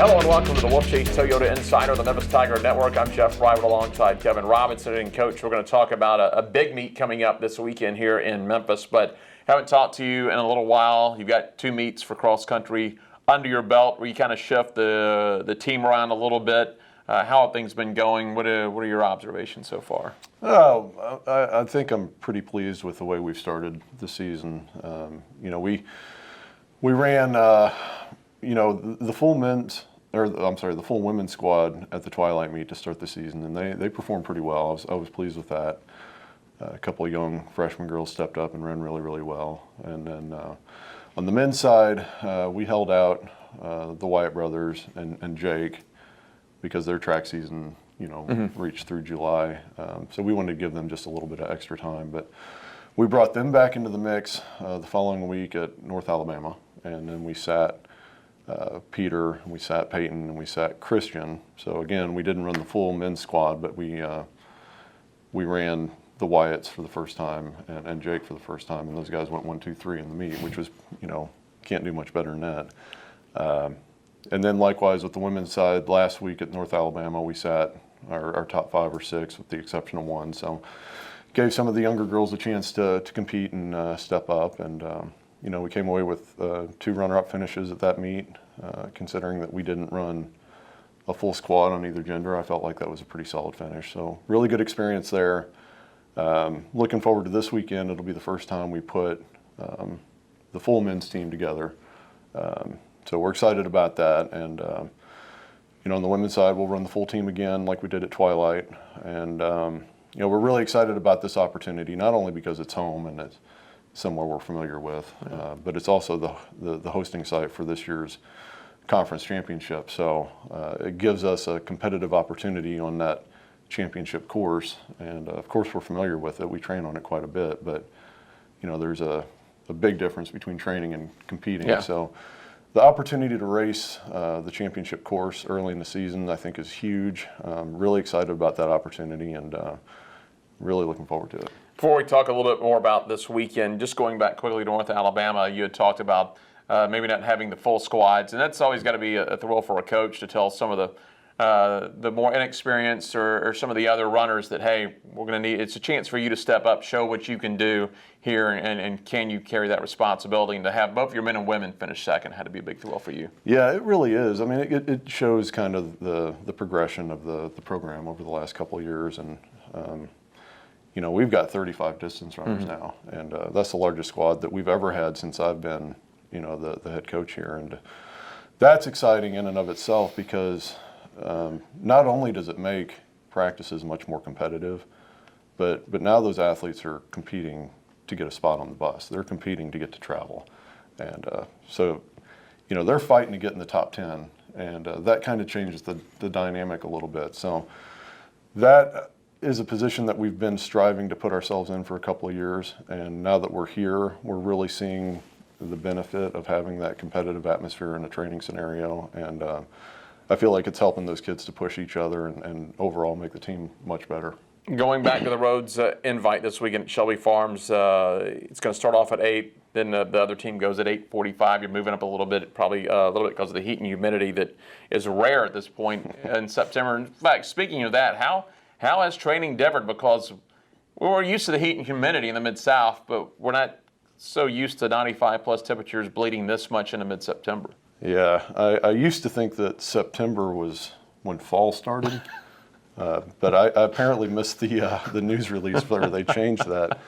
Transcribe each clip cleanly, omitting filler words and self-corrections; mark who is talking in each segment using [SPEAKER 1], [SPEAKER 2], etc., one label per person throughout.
[SPEAKER 1] Hello and welcome to the Wolfchase Toyota Insider, the Memphis Tiger Network. I'm Jeff Rival alongside Kevin Robinson. And Coach, we're going to talk about a big meet coming up this weekend here in Memphis, but haven't talked to you in a little while. You've got 2 meets for cross country under your belt where you kind of shift the team around a little bit. How have things been going? What are your observations so far?
[SPEAKER 2] I think I'm pretty pleased with the way we've started the season. We ran the full women's squad at the Twilight meet to start the season, and they performed pretty well. I was pleased with that. A couple of young freshman girls stepped up and ran really, really well. And then on the men's side, we held out the Wyatt brothers and Jake because their track season, reached through July. So we wanted to give them just a little bit of extra time. But we brought them back into the mix the following week at North Alabama, and then we sat Peter, and we sat Peyton, and we sat Christian. So again, we didn't run the full men's squad, but we ran the Wyatts for the first time and Jake for the first time, and those guys went 1, 2, 3 in the meet, which was, can't do much better than that. And then likewise with the women's side, last week at North Alabama, we sat our top 5 or 6 with the exception of 1. So gave some of the younger girls a chance to compete and step up, and we came away with 2 runner-up finishes at that meet. Considering that we didn't run a full squad on either gender, I felt like that was a pretty solid finish. So really good experience there. Looking forward to this weekend. It'll be the first time we put the full men's team together. So we're excited about that. And, on the women's side, we'll run the full team again like we did at Twilight. And, we're really excited about this opportunity, not only because it's home and it's somewhere we're familiar with, but it's also the hosting site for this year's conference championship. So it gives us a competitive opportunity on that championship course. And of course, we're familiar with it. We train on it quite a bit, but there's a big difference between training and competing.
[SPEAKER 1] Yeah.
[SPEAKER 2] So the opportunity to race the championship course early in the season, I think, is huge. Really excited about that opportunity, and really looking forward to it.
[SPEAKER 1] Before we talk a little bit more about this weekend, just going back quickly to North Alabama, you had talked about maybe not having the full squads, and that's always got to be a thrill for a coach to tell some of the more inexperienced or some of the other runners that, hey, it's a chance for you to step up, show what you can do here, and can you carry that responsibility, and to have both your men and women finish second had to be a big thrill for you.
[SPEAKER 2] Yeah, it really is. I mean, it shows kind of the progression of the program over the last couple of years, and we've got 35 distance runners now, and that's the largest squad that we've ever had since I've been, the head coach here. And that's exciting in and of itself because not only does it make practices much more competitive, but now those athletes are competing to get a spot on the bus. They're competing to get to travel. And so they're fighting to get in the top 10, and that kind of changes the dynamic a little bit. So that is a position that we've been striving to put ourselves in for a couple of years, and now that we're here, we're really seeing the benefit of having that competitive atmosphere in a training scenario, and I feel like it's helping those kids to push each other and overall make the team much better.
[SPEAKER 1] Going back to the Rhodes invite this weekend at Shelby Farms, it's going to start off at 8, then the other team goes at 8:45. You're moving up a little bit, probably a little bit because of the heat and humidity that is rare at this point in September. In fact, speaking of that, how has training differed? Because we're used to the heat and humidity in the Mid-South, but we're not so used to 95-plus temperatures bleeding this much into mid-September.
[SPEAKER 2] Yeah, I used to think that September was when fall started, but I apparently missed the news release where they changed that.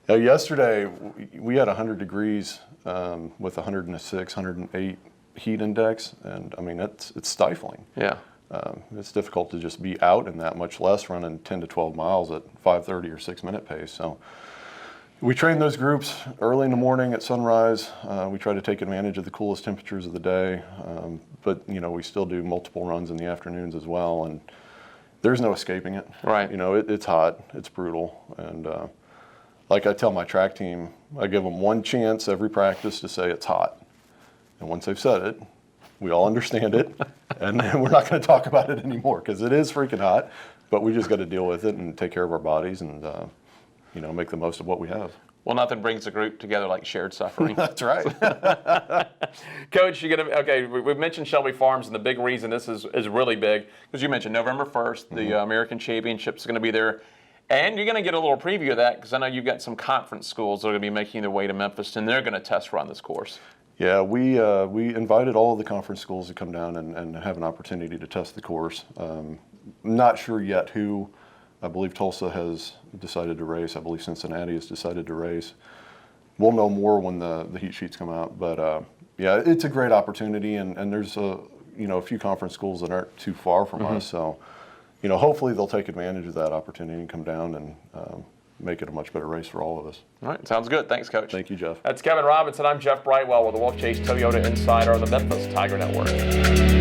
[SPEAKER 2] Yesterday, we had 100 degrees with 106, 108 heat index, and I mean, it's stifling.
[SPEAKER 1] Yeah.
[SPEAKER 2] It's difficult to just be out in that, much less running 10 to 12 miles at 5:30 or 6-minute pace. So we train those groups early in the morning at sunrise. We try to take advantage of the coolest temperatures of the day, but we still do multiple runs in the afternoons as well, and there's no escaping it.
[SPEAKER 1] Right.
[SPEAKER 2] It's hot, it's brutal, and like I tell my track team, I give them one chance every practice to say it's hot, and once they've said it, we all understand it, and then we're not going to talk about it anymore because it is freaking hot, but we just got to deal with it and take care of our bodies and make the most of what we have.
[SPEAKER 1] Well, nothing brings a group together like shared suffering.
[SPEAKER 2] That's right.
[SPEAKER 1] Coach, we've mentioned Shelby Farms, and the big reason this is really big, because you mentioned November 1st, the American Championship is going to be there. And you're going to get a little preview of that, because I know you've got some conference schools that are going to be making their way to Memphis, and they're going to test run this course.
[SPEAKER 2] Yeah, we invited all of the conference schools to come down and have an opportunity to test the course. Not sure yet who. I believe Tulsa has decided to race. I believe Cincinnati has decided to race. We'll know more when the heat sheets come out. But yeah, it's a great opportunity, and there's a few conference schools that aren't too far from us. So hopefully they'll take advantage of that opportunity and come down and make it a much better race for all of us.
[SPEAKER 1] All right, sounds good. Thanks, Coach.
[SPEAKER 2] Thank you, Jeff.
[SPEAKER 1] That's Kevin Robinson. I'm Jeff Brightwell with the Wolfchase Toyota Insider on the Memphis Tiger Network.